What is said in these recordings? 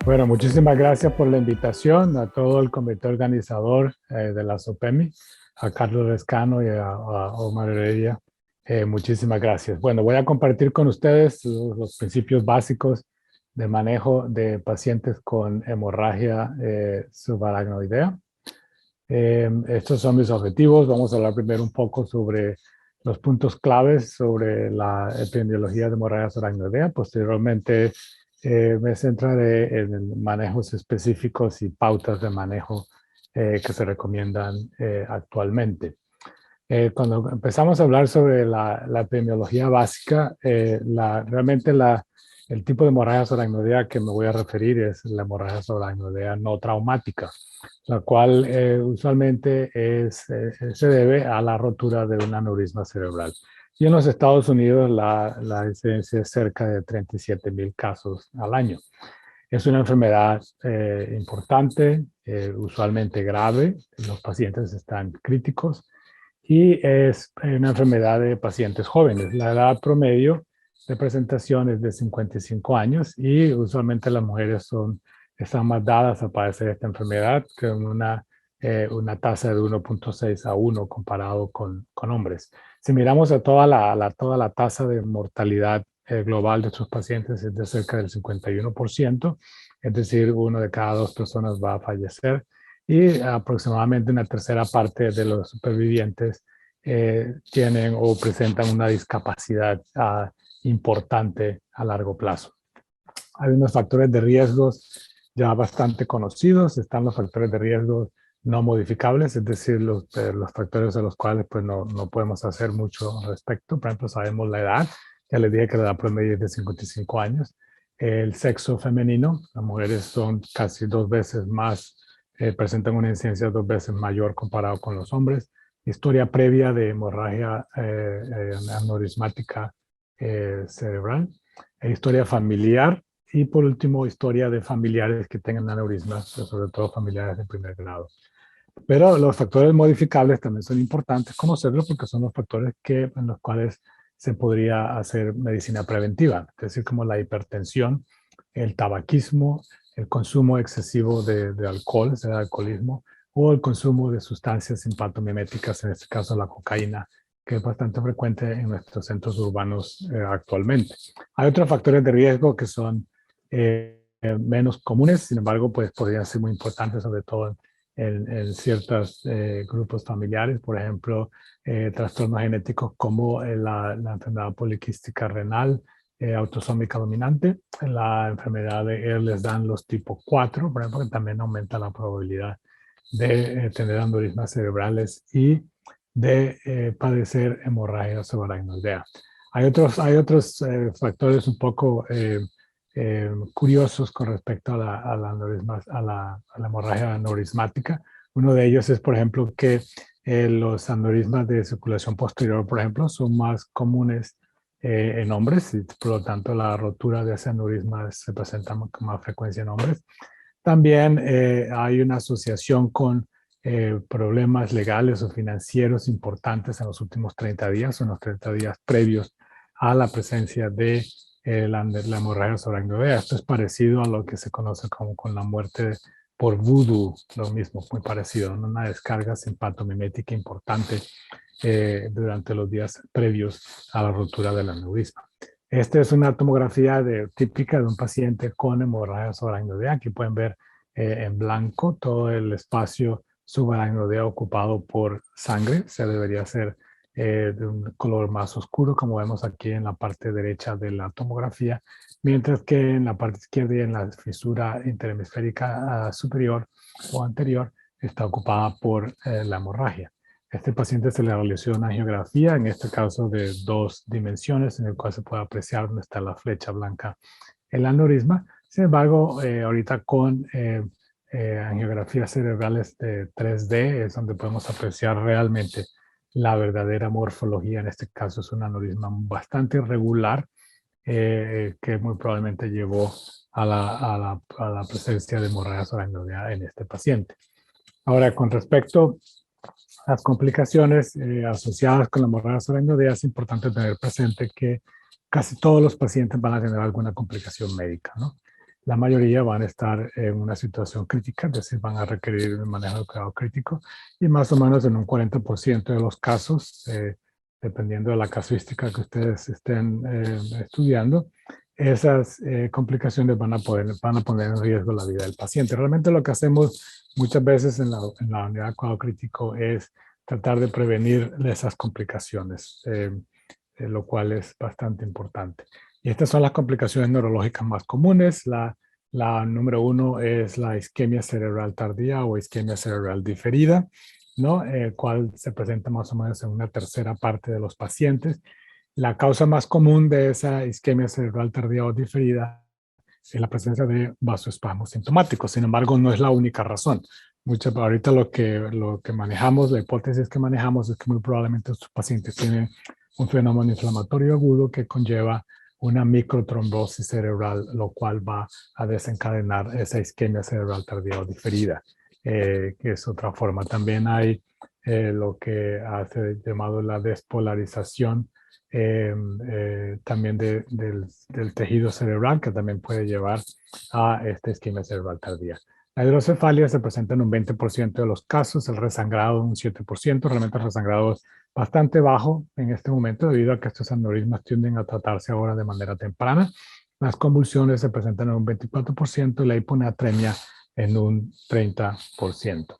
Bueno, muchísimas gracias por la invitación a todo el comité organizador de la SOPEMI, a Carlos Lescano y a Omar Heredia. Muchísimas gracias. Bueno, voy a compartir con ustedes los principios básicos de manejo de pacientes con hemorragia subaracnoidea. Estos son mis objetivos. Vamos a hablar primero un poco sobre los puntos claves sobre la epidemiología de hemorragia subaracnoidea. Posteriormente, me centraré en manejos específicos y pautas de manejo que se recomiendan actualmente. Cuando empezamos a hablar sobre la epidemiología básica, realmente el tipo de hemorragia subaracnoidea que me voy a referir es la hemorragia subaracnoidea no traumática, la cual usualmente se debe a la rotura de un aneurisma cerebral. Y en los Estados Unidos la incidencia es cerca de 37,000 casos al año. Es una enfermedad importante, usualmente grave. Los pacientes están críticos y es una enfermedad de pacientes jóvenes. La edad promedio de presentación es de 55 años y usualmente las mujeres están más dadas a padecer esta enfermedad con una tasa de 1,6 a 1 comparado con hombres. Si miramos a toda la tasa de mortalidad global de estos pacientes es de cerca del 51%, es decir, uno de cada dos personas va a fallecer y aproximadamente una tercera parte de los supervivientes tienen o presentan una discapacidad importante a largo plazo. Hay unos factores de riesgos ya bastante conocidos. Están los factores de riesgo no modificables, es decir, los factores a los cuales pues, no podemos hacer mucho al respecto. Por ejemplo, sabemos la edad. Ya les dije que la edad promedio es de 55 años. El sexo femenino, las mujeres son casi 2 veces más, presentan una incidencia 2 veces mayor comparado con los hombres. Historia previa de hemorragia aneurismática cerebral. Historia familiar. Y por último, historia de familiares que tengan aneurismas, sobre todo familiares de primer grado. Pero los factores modificables también son importantes conocerlos porque son los factores en los cuales se podría hacer medicina preventiva, es decir, como la hipertensión, el tabaquismo, el consumo excesivo de alcohol, o sea, el alcoholismo, o el consumo de sustancias simpatomiméticas, en este caso la cocaína, que es bastante frecuente en nuestros centros urbanos actualmente. Hay otros factores de riesgo que son menos comunes, sin embargo, pues podrían ser muy importantes, sobre todo en ciertos grupos familiares, por ejemplo, trastornos genéticos como la enfermedad poliquística renal autosómica dominante, la enfermedad de Ehlers-Danlos tipo 4, por ejemplo, que también aumenta la probabilidad de tener aneurismas cerebrales y de padecer hemorragia subaracnoidea. Hay otros factores un poco curiosos con respecto a la hemorragia aneurismática. Uno de ellos es, por ejemplo, que los aneurismas de circulación posterior, por ejemplo, son más comunes en hombres y por lo tanto la rotura de ese aneurisma se presenta con más frecuencia en hombres. También hay una asociación con problemas legales o financieros importantes en los últimos 30 días, en los 30 días previos a la presencia de la hemorragia subaracnoidea. Esto es parecido a lo que se conoce como con la muerte por vudú, lo mismo, muy parecido, ¿no? Una descarga simpatomimética importante durante los días previos a la rotura del aneurisma. Esta es una tomografía típica de un paciente con hemorragia subaracnoidea. Aquí pueden ver en blanco todo el espacio subaracnoidea ocupado por sangre. Se debería ser de un color más oscuro, como vemos aquí en la parte derecha de la tomografía, mientras que en la parte izquierda y en la fisura interhemisférica superior o anterior está ocupada por la hemorragia. Este paciente se le realizó una angiografía, en este caso de 2 dimensiones, en el cual se puede apreciar dónde está la flecha blanca, el aneurisma. Sin embargo, ahorita con angiografías cerebrales de 3D es donde podemos apreciar realmente la verdadera morfología. En este caso es un aneurisma bastante irregular que muy probablemente llevó a la presencia de hemorragia subaracnoidea en este paciente. Ahora, con respecto a las complicaciones asociadas con la hemorragia subaracnoidea, es importante tener presente que casi todos los pacientes van a tener alguna complicación médica, ¿no? la mayoría van a estar en una situación crítica, es decir, van a requerir el manejo de cuidado crítico, y más o menos en un 40% de los casos, dependiendo de la casuística que ustedes estén estudiando, esas complicaciones van a poner en riesgo la vida del paciente. Realmente lo que hacemos muchas veces en la unidad de cuidado crítico es tratar de prevenir esas complicaciones, lo cual es bastante importante. Y estas son las complicaciones neurológicas más comunes. La número 1 es la isquemia cerebral tardía o isquemia cerebral diferida, ¿no? El cual se presenta más o menos en una tercera parte de los pacientes. La causa más común de esa isquemia cerebral tardía o diferida es la presencia de vasoespasmos sintomáticos. Sin embargo, no es la única razón. Ahorita lo que manejamos, la hipótesis que manejamos es que muy probablemente estos pacientes tienen un fenómeno inflamatorio agudo que conlleva una microtrombosis cerebral, lo cual va a desencadenar esa isquemia cerebral tardía o diferida, que es otra forma. También hay lo que hace llamado la despolarización también del tejido cerebral, que también puede llevar a esta isquemia cerebral tardía. La hidrocefalia se presenta en un 20% de los casos, el resangrado en un 7%, realmente el resangrado es bastante bajo en este momento debido a que estos aneurismas tienden a tratarse ahora de manera temprana. Las convulsiones se presentan en un 24% y la hiponatremia en un 30%.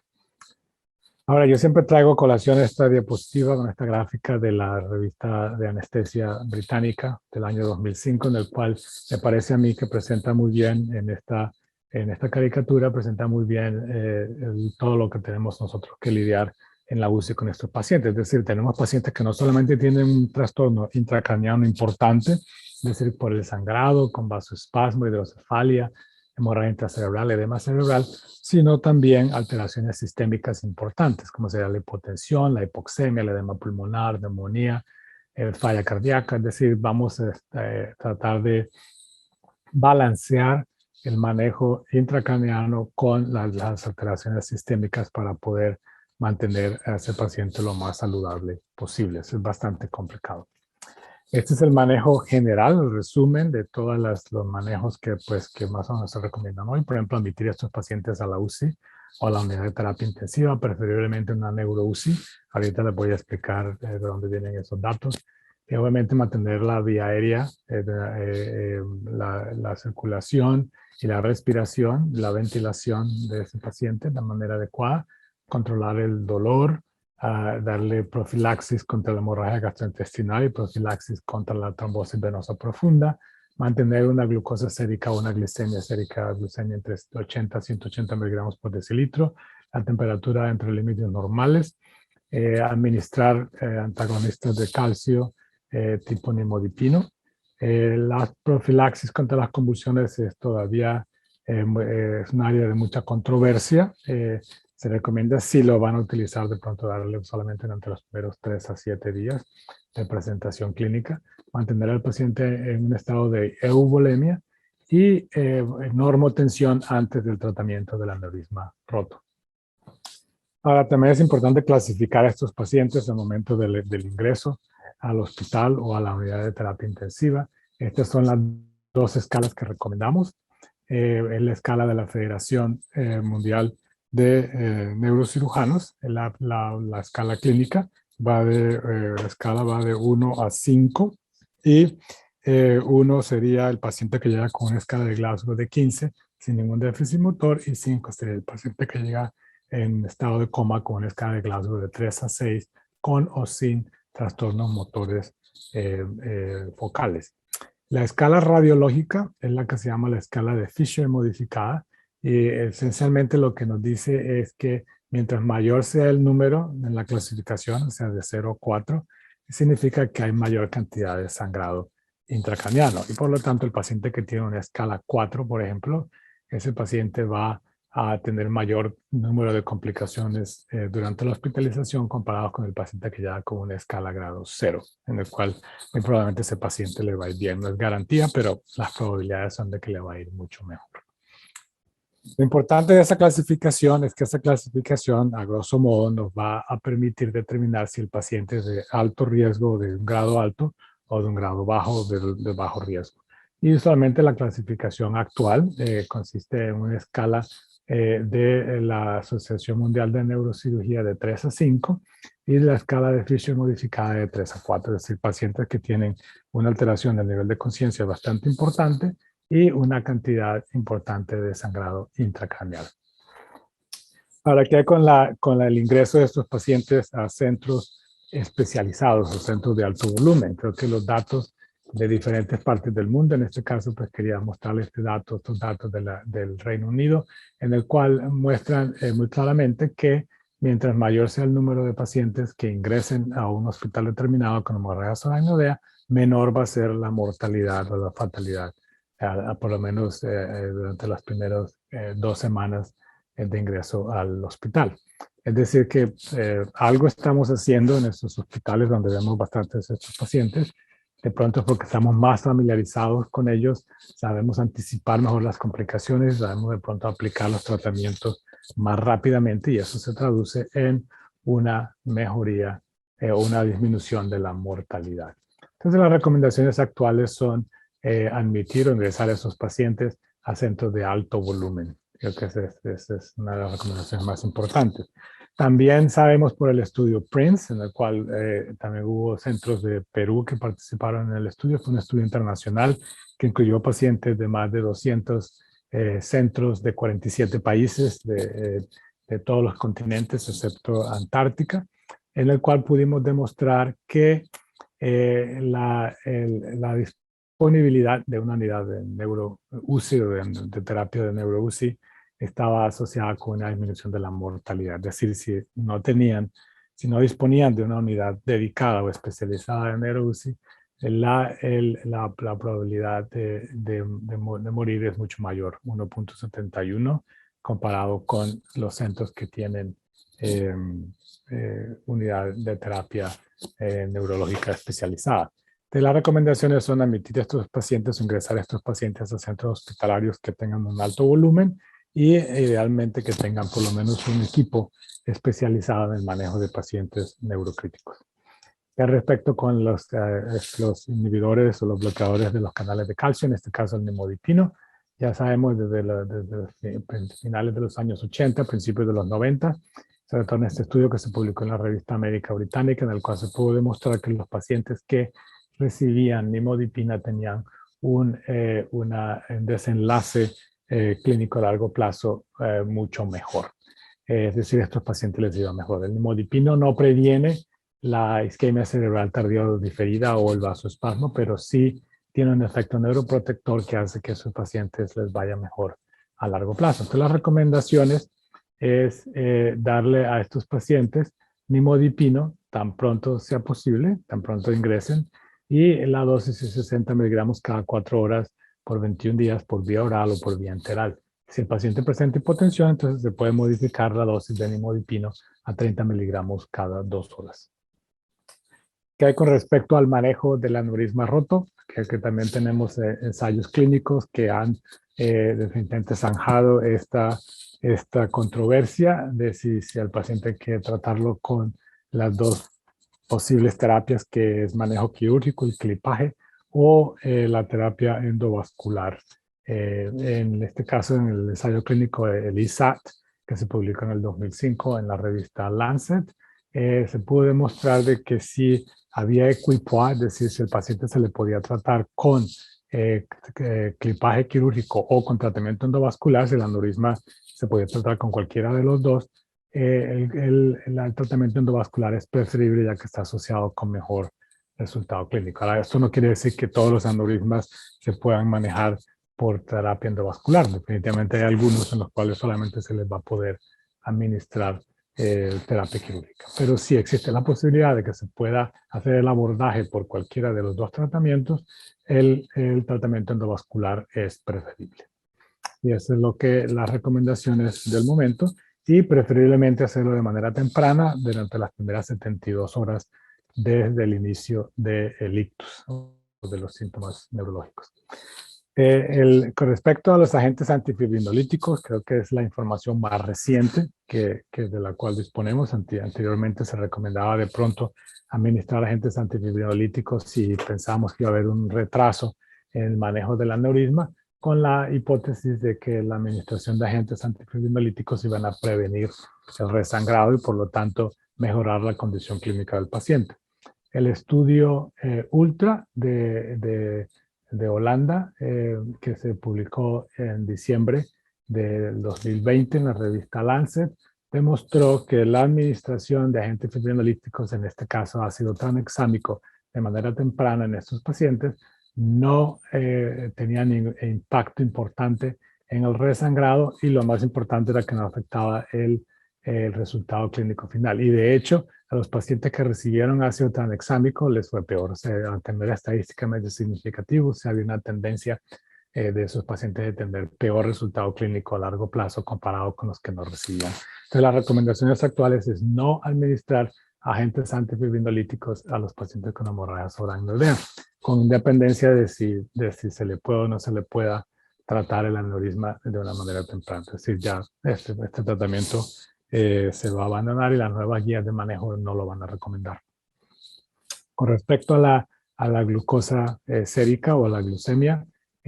Ahora, yo siempre traigo a colación esta diapositiva con esta gráfica de la revista de anestesia británica del año 2005, en el cual me parece a mí que presenta muy bien en esta caricatura, presenta muy bien todo lo que tenemos nosotros que lidiar en la UCI con estos pacientes. Es decir, tenemos pacientes que no solamente tienen un trastorno intracraniano importante, es decir, por el sangrado, con vasoespasmo, hidrocefalia, hemorragia intracerebral, edema cerebral, sino también alteraciones sistémicas importantes, como sería la hipotensión, la hipoxemia, el edema pulmonar, neumonía, falla cardíaca. Es decir, vamos a tratar de balancear el manejo intracraniano con las alteraciones sistémicas para poder mantener a ese paciente lo más saludable posible. Eso es bastante complicado. Este es el manejo general, el resumen de todos los manejos que más o menos se recomiendan hoy. Por ejemplo, admitir a estos pacientes a la UCI o a la unidad de terapia intensiva, preferiblemente una neuro-UCI. Ahorita les voy a explicar de dónde vienen esos datos. Y obviamente mantener la vía aérea, la circulación y la respiración, la ventilación de ese paciente de manera adecuada, controlar el dolor, darle profilaxis contra la hemorragia gastrointestinal y profilaxis contra la trombosis venosa profunda, mantener una glucosa sérica o una glicemia sérica, glucemia entre 80 y 180 miligramos por decilitro, la temperatura entre límites normales, administrar antagonistas de calcio tipo nimodipino. La profilaxis contra las convulsiones es todavía es un área de mucha controversia. Se recomienda, si lo van a utilizar, de pronto darle solamente entre los primeros 3 a 7 días de presentación clínica, mantener al paciente en un estado de euvolemia y normotensión antes del tratamiento del aneurisma roto. Ahora, también es importante clasificar a estos pacientes al momento del ingreso al hospital o a la unidad de terapia intensiva. Estas son las dos escalas que recomendamos. Es la escala de la Federación Mundial de Neurocirujanos. La escala clínica la escala va de 1 a 5 y 1 sería el paciente que llega con una escala de Glasgow de 15 sin ningún déficit motor y 5 sería el paciente que llega en estado de coma con una escala de Glasgow de 3 a 6 con o sin trastornos motores focales. La escala radiológica es la que se llama la escala de Fisher modificada y esencialmente lo que nos dice es que mientras mayor sea el número en la clasificación, o sea de 0 a 4, significa que hay mayor cantidad de sangrado intracraniano y por lo tanto el paciente que tiene una escala 4, por ejemplo, ese paciente va a tener mayor número de complicaciones durante la hospitalización comparado con el paciente que ya con una escala grado 0, en el cual muy probablemente ese paciente le va a ir bien. No es garantía, pero las probabilidades son de que le va a ir mucho mejor. Lo importante de esa clasificación es que esa clasificación, a grosso modo, nos va a permitir determinar si el paciente es de alto riesgo, de un grado alto, o de un grado bajo, de bajo riesgo. Y usualmente la clasificación actual consiste en una escala de la Asociación Mundial de Neurocirugía de 3 a 5 y la escala de Fisher modificada de 3 a 4, es decir, pacientes que tienen una alteración del nivel de conciencia bastante importante y una cantidad importante de sangrado intracraneal. Ahora, ¿qué hay con el ingreso de estos pacientes a centros especializados o centros de alto volumen? Creo que los datos de diferentes partes del mundo, en este caso, pues quería mostrarles estos datos del Reino Unido, en el cual muestran muy claramente que mientras mayor sea el número de pacientes que ingresen a un hospital determinado con hemorragia soranodea, menor va a ser la mortalidad o la fatalidad, por lo menos durante las primeras 2 semanas de ingreso al hospital. Es decir, que algo estamos haciendo en estos hospitales donde vemos bastantes de estos pacientes. De pronto es porque estamos más familiarizados con ellos, sabemos anticipar mejor las complicaciones, sabemos de pronto aplicar los tratamientos más rápidamente y eso se traduce en una mejoría o una disminución de la mortalidad. Entonces las recomendaciones actuales son admitir o ingresar a esos pacientes a centros de alto volumen. Creo que esa es una de las recomendaciones más importantes. También sabemos por el estudio PRINCE, en el cual también hubo centros de Perú que participaron en el estudio. Fue un estudio internacional que incluyó pacientes de más de 200 centros de 47 países de todos los continentes, excepto Antártica, en el cual pudimos demostrar que la disponibilidad de una unidad de neuro-UCI o de terapia de neuro-UCI estaba asociada con una disminución de la mortalidad. Es decir, si no disponían de una unidad dedicada o especializada en neuro-UCI, la probabilidad de morir es mucho mayor, 1.71, comparado con los centros que tienen unidad de terapia neurológica especializada. Las recomendaciones son admitir a estos pacientes o ingresar a estos pacientes a centros hospitalarios que tengan un alto volumen y idealmente que tengan por lo menos un equipo especializado en el manejo de pacientes neurocríticos. Respecto con los inhibidores o los bloqueadores de los canales de calcio, en este caso el nimodipino, ya sabemos desde finales de los años 80, principios de los 90, sobre todo en este estudio que se publicó en la revista Médica Británica, en el cual se pudo demostrar que los pacientes que recibían nimodipina tenían un desenlace clínico a largo plazo mucho mejor. Es decir, a estos pacientes les iba mejor. El nimodipino no previene la isquemia cerebral tardía o diferida o el vasoespasmo, pero sí tiene un efecto neuroprotector que hace que a esos pacientes les vaya mejor a largo plazo. Entonces, las recomendaciones es darle a estos pacientes nimodipino tan pronto sea posible, tan pronto ingresen, y la dosis es 60 miligramos cada 4 horas por 21 días por vía oral o por vía enteral. Si el paciente presenta hipotensión, entonces se puede modificar la dosis de nimodipino a 30 miligramos cada 2 horas. ¿Qué hay con respecto al manejo del aneurisma roto? Que también tenemos ensayos clínicos que han definitivamente zanjado esta controversia de si al paciente hay que tratarlo con las dos posibles terapias, que es manejo quirúrgico y clipaje, o la terapia endovascular. En este caso, en el ensayo clínico el ISAT, que se publicó en el 2005 en la revista Lancet, se pudo demostrar de que si había equipoise, es decir, si el paciente se le podía tratar con clipaje quirúrgico o con tratamiento endovascular, si el aneurisma se podía tratar con cualquiera de los dos, el tratamiento endovascular es preferible ya que está asociado con mejor resultado clínico. Ahora, esto no quiere decir que todos los aneurismas se puedan manejar por terapia endovascular. Definitivamente hay algunos en los cuales solamente se les va a poder administrar terapia quirúrgica. Pero sí existe la posibilidad de que se pueda hacer el abordaje por cualquiera de los dos tratamientos. El tratamiento endovascular es preferible. Y eso es lo que las recomendaciones del momento, y preferiblemente hacerlo de manera temprana durante las primeras 72 horas desde el inicio del ictus o de los síntomas neurológicos. Con respecto a los agentes antifibrinolíticos, creo que es la información más reciente que de la cual disponemos. Anteriormente se recomendaba de pronto administrar agentes antifibrinolíticos si pensábamos que iba a haber un retraso el manejo del aneurisma, con la hipótesis de que la administración de agentes antifibrinolyíticos iban a prevenir el resangrado y por lo tanto mejorar la condición clínica del paciente. El estudio ULTRA de Holanda, que se publicó en diciembre del 2020 en la revista Lancet, demostró que la administración de agentes fibrinolíticos, en este caso ácido tranexámico, de manera temprana en estos pacientes, no tenía ningún impacto importante en el resangrado y lo más importante era que no afectaba el resultado clínico final. Y de hecho, a los pacientes que recibieron ácido tranexámico les fue peor. O sea, al tener estadísticamente significativo, o sea, había una tendencia de esos pacientes de tener peor resultado clínico a largo plazo comparado con los que no recibían. Entonces, las recomendaciones actuales es no administrar agentes antifibrinolíticos a los pacientes con hemorragia subaracnoidea, con independencia de si se le puede o no se le pueda tratar el aneurisma de una manera temprana. Es decir, ya este tratamiento se va a abandonar y las nuevas guías de manejo no lo van a recomendar. Con respecto a la glucosa sérica o a la glucemia,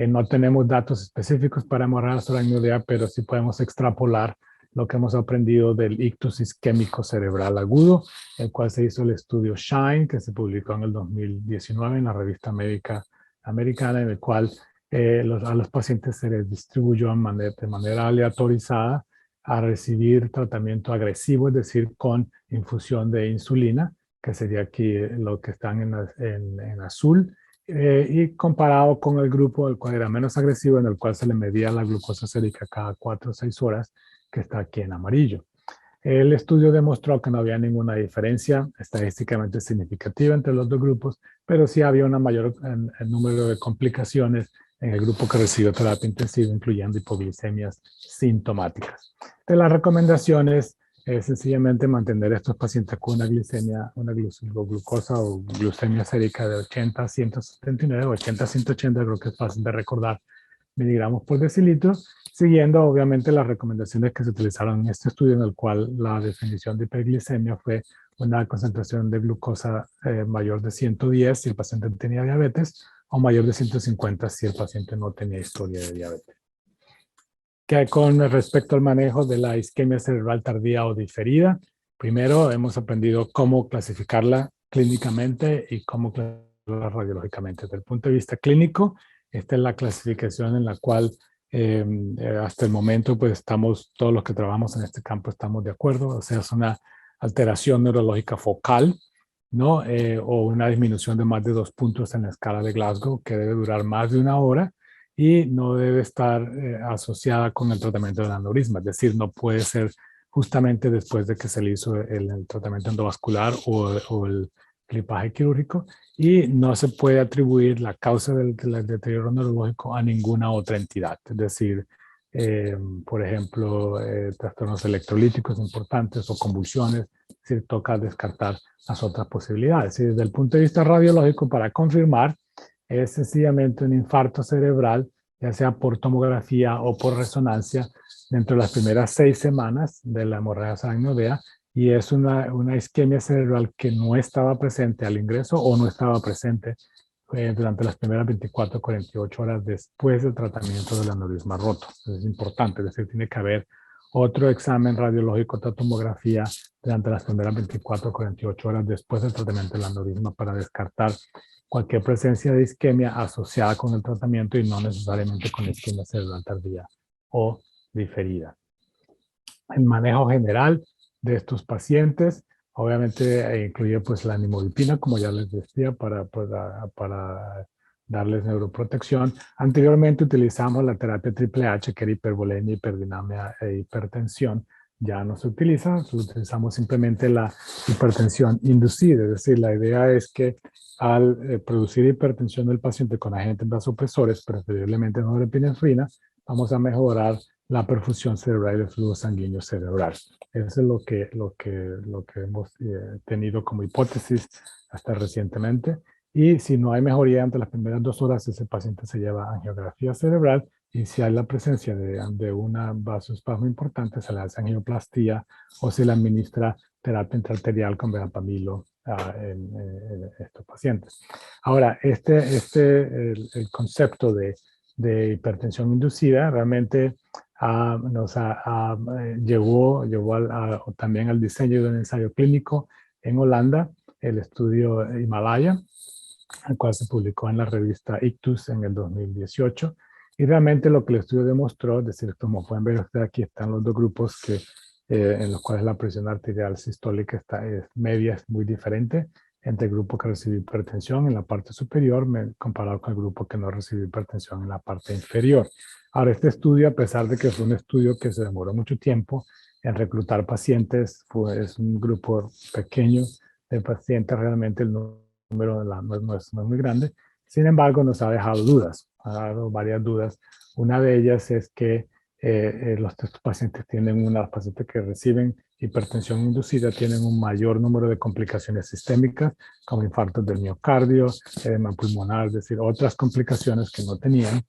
no tenemos datos específicos para hemorragia subaracnoidea, pero sí podemos extrapolar lo que hemos aprendido del ictus isquémico cerebral agudo, el cual se hizo el estudio SHINE, que se publicó en el 2019 en la revista médica americana, en el cual a los pacientes se les distribuyó de manera aleatorizada a recibir tratamiento agresivo, es decir, con infusión de insulina, que sería aquí lo que están en azul, y comparado con el grupo, el cual era menos agresivo, en el cual se le medía la glucosa sérica cada 4 o 6 horas, que está aquí en amarillo. El estudio demostró que no había ninguna diferencia estadísticamente significativa entre los dos grupos, pero sí había un mayor número de complicaciones en el grupo que recibió terapia intensiva, incluyendo hipoglicemias sintomáticas. De las recomendaciones es sencillamente mantener a estos pacientes con una glicemia, una glucosa o glucemia sérica de 80 a 179, 80 a 180, creo que es fácil de recordar, miligramos por decilitro, siguiendo obviamente las recomendaciones que se utilizaron en este estudio, en el cual la definición de hiperglicemia fue una concentración de glucosa mayor de 110 si el paciente tenía diabetes o mayor de 150 si el paciente no tenía historia de diabetes. Que con respecto al manejo de la isquemia cerebral tardía o diferida, primero hemos aprendido cómo clasificarla clínicamente y cómo clasificarla radiológicamente. Desde el punto de vista clínico, esta es la clasificación en la cual hasta el momento pues todos los que trabajamos en este campo estamos de acuerdo. O sea, es una alteración neurológica focal, ¿no? O una disminución de más de 2 puntos en la escala de Glasgow que debe durar más de 1 hora y no debe estar asociada con el tratamiento del aneurisma. Es decir, no puede ser justamente después de que se le hizo el tratamiento endovascular o el clipaje quirúrgico, y no se puede atribuir la causa del deterioro neurológico a ninguna otra entidad. Es decir, por ejemplo, trastornos electrolíticos importantes o convulsiones, es decir, toca descartar las otras posibilidades. Y desde el punto de vista radiológico, para confirmar, es sencillamente un infarto cerebral, ya sea por tomografía o por resonancia, dentro de las primeras 6 semanas de la hemorragia subaracnoidea, y es una isquemia cerebral que no estaba presente al ingreso o no estaba presente durante las primeras 24 o 48 horas después del tratamiento del aneurisma roto. Eso es importante, es decir, tiene que haber otro examen radiológico, otra tomografía durante las primeras 24 o 48 horas después del tratamiento del aneurisma para descartar cualquier presencia de isquemia asociada con el tratamiento y no necesariamente con isquemia cerebral tardía o diferida. El manejo general de estos pacientes obviamente incluye pues la nimodipina, como ya les decía, para darles neuroprotección. Anteriormente utilizamos la terapia triple H, que era hipervolemia, hiperdinamia e hipertensión. Ya no se utiliza, utilizamos simplemente la hipertensión inducida, es decir, la idea es que al producir hipertensión del paciente con agentes vasopresores, preferiblemente norepinefrina, vamos a mejorar la perfusión cerebral y el flujo sanguíneo cerebral. Eso es lo que hemos tenido como hipótesis hasta recientemente. Y si no hay mejoría ante las primeras 2 horas, ese paciente se lleva angiografía cerebral, y si hay la presencia de una vasoespasmo importante, se le hace angioplastía o se le administra terapia intraarterial con verapamilo en estos pacientes. Ahora, el concepto de hipertensión inducida realmente llevó también al diseño de un ensayo clínico en Holanda, el estudio Himalaya, el cual se publicó en la revista Ictus en el 2018. Y realmente lo que el estudio demostró, es decir, como pueden ver ustedes, aquí están los dos grupos en los cuales la presión arterial sistólica media es muy diferente entre el grupo que recibió hipertensión en la parte superior comparado con el grupo que no recibió hipertensión en la parte inferior. Ahora, este estudio, a pesar de que fue un estudio que se demoró mucho tiempo en reclutar pacientes, es un grupo pequeño de pacientes, realmente el número no es muy grande. Sin embargo, nos ha dejado dudas, ha dado varias dudas. Una de ellas es que estos pacientes los pacientes que reciben hipertensión inducida tienen un mayor número de complicaciones sistémicas, como infartos del miocardio, edema pulmonar, es decir, otras complicaciones que no tenían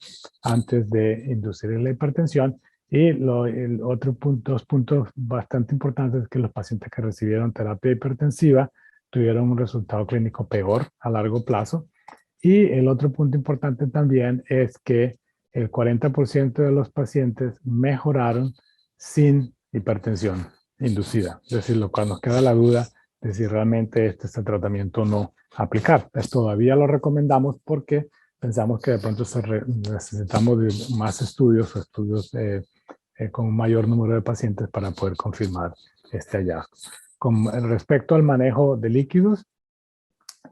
antes de inducir la hipertensión. Y dos puntos bastante importantes es que los pacientes que recibieron terapia hipertensiva tuvieron un resultado clínico peor a largo plazo. Y el otro punto importante también es que el 40% de los pacientes mejoraron sin hipertensión inducida. Es decir, lo cual nos queda la duda de si realmente este es el tratamiento o no aplicar. Pues todavía lo recomendamos porque pensamos que de pronto necesitamos de más estudios o estudios con un mayor número de pacientes para poder confirmar este hallazgo. Con respecto al manejo de líquidos,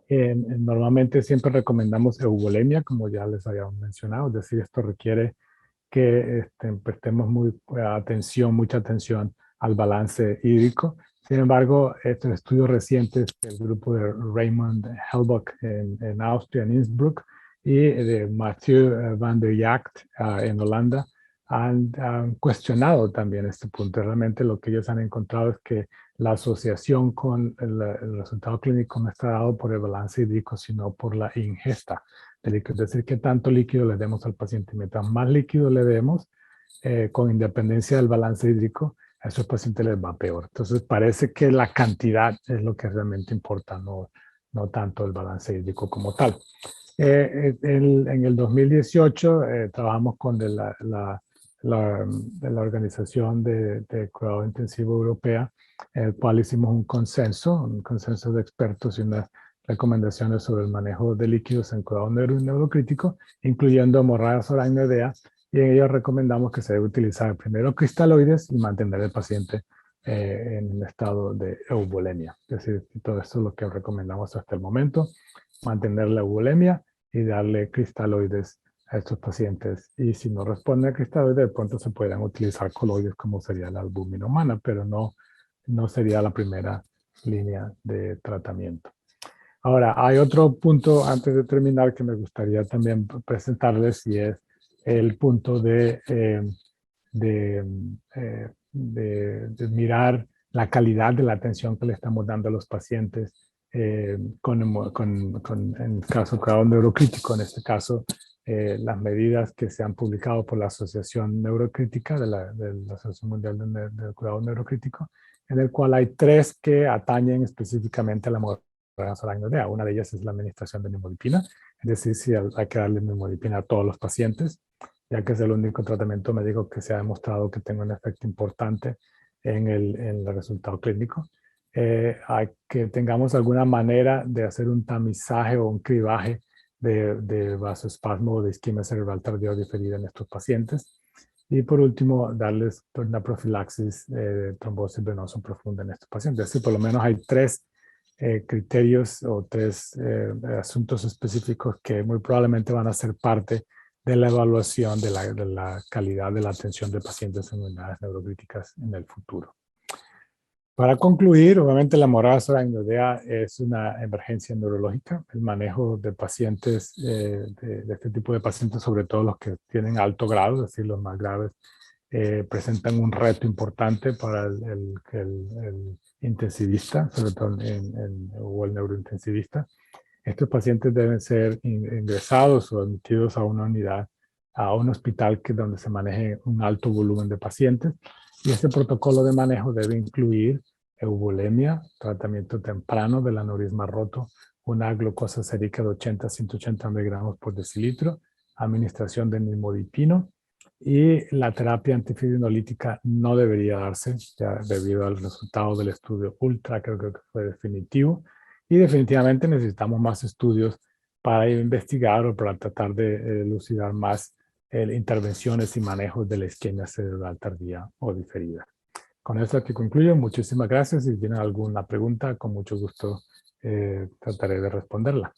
normalmente siempre recomendamos euvolemia, como ya les habíamos mencionado, es decir, esto requiere que prestemos mucha atención al balance hídrico. Sin embargo, estos estudios recientes del grupo de Raymond Helbach en Austria, en Innsbruck, y de Mathieu van der Jagt en Holanda, han cuestionado también este punto. Realmente lo que ellos han encontrado es que la asociación con el resultado clínico no está dado por el balance hídrico, sino por la ingesta de líquido. Es decir, qué tanto líquido le demos al paciente. Mientras más líquido le demos, con independencia del balance hídrico, a esos pacientes les va peor. Entonces, parece que la cantidad es lo que realmente importa, no tanto el balance hídrico como tal. En el 2018 trabajamos con la Organización de Cuidado Intensivo Europea, en el cual hicimos un consenso de expertos y unas recomendaciones sobre el manejo de líquidos en cuidado neurocrítico, incluyendo hemorragias oragnoidea, y en ellos recomendamos que se debe utilizar primero cristaloides y mantener al paciente en un estado de euvolemia. Es decir, todo esto es lo que recomendamos hasta el momento, mantener la euvolemia y darle cristaloides a estos pacientes. Y si no responden a cristaloides, de pronto se pueden utilizar coloides como sería la albúmina humana, pero no sería la primera línea de tratamiento. Ahora, hay otro punto antes de terminar que me gustaría también presentarles y es el punto de mirar la calidad de la atención que le estamos dando a los pacientes en el caso de cuidado neurocrítico. En este caso, las medidas que se han publicado por la Asociación Neurocrítica de la Asociación Mundial del Cuidado Neurocrítico, en el cual hay 3 que atañen específicamente a la hemorragia. Una de ellas es la administración de nimodipina, es decir, si hay que darle nimodipina a todos los pacientes, ya que es el único tratamiento médico que se ha demostrado que tenga un efecto importante en el resultado clínico. Hay que tengamos alguna manera de hacer un tamizaje o un cribaje de vasoespasmo o de isquemia cerebral tardía o diferida en estos pacientes. Y por último, darles una profilaxis de trombosis venosa profunda en estos pacientes. Es decir, por lo menos hay 3 criterios o 3 asuntos específicos que muy probablemente van a ser parte de la evaluación de la calidad de la atención de pacientes en unidades neurocríticas en el futuro. Para concluir, obviamente la hemorragia oragnoidea es una emergencia neurológica. El manejo de pacientes, de este tipo de pacientes, sobre todo los que tienen alto grado, es decir, los más graves, presentan un reto importante para el intensivista, sobre todo o el neurointensivista. Estos pacientes deben ser ingresados o admitidos a una unidad, a un hospital donde se maneje un alto volumen de pacientes. Y este protocolo de manejo debe incluir eubulimia, tratamiento temprano del aneurisma roto, una glucosa sérica de 80 a 180 miligramos por decilitro, administración de nimodipino, y la terapia antifibrinolítica no debería darse, ya debido al resultado del estudio ULTRA, creo que fue definitivo, y definitivamente necesitamos más estudios para investigar o para tratar de elucidar más intervenciones y manejos de la isquemia cerebral tardía o diferida. Con esto aquí concluyo. Muchísimas gracias. Si tienen alguna pregunta, con mucho gusto trataré de responderla.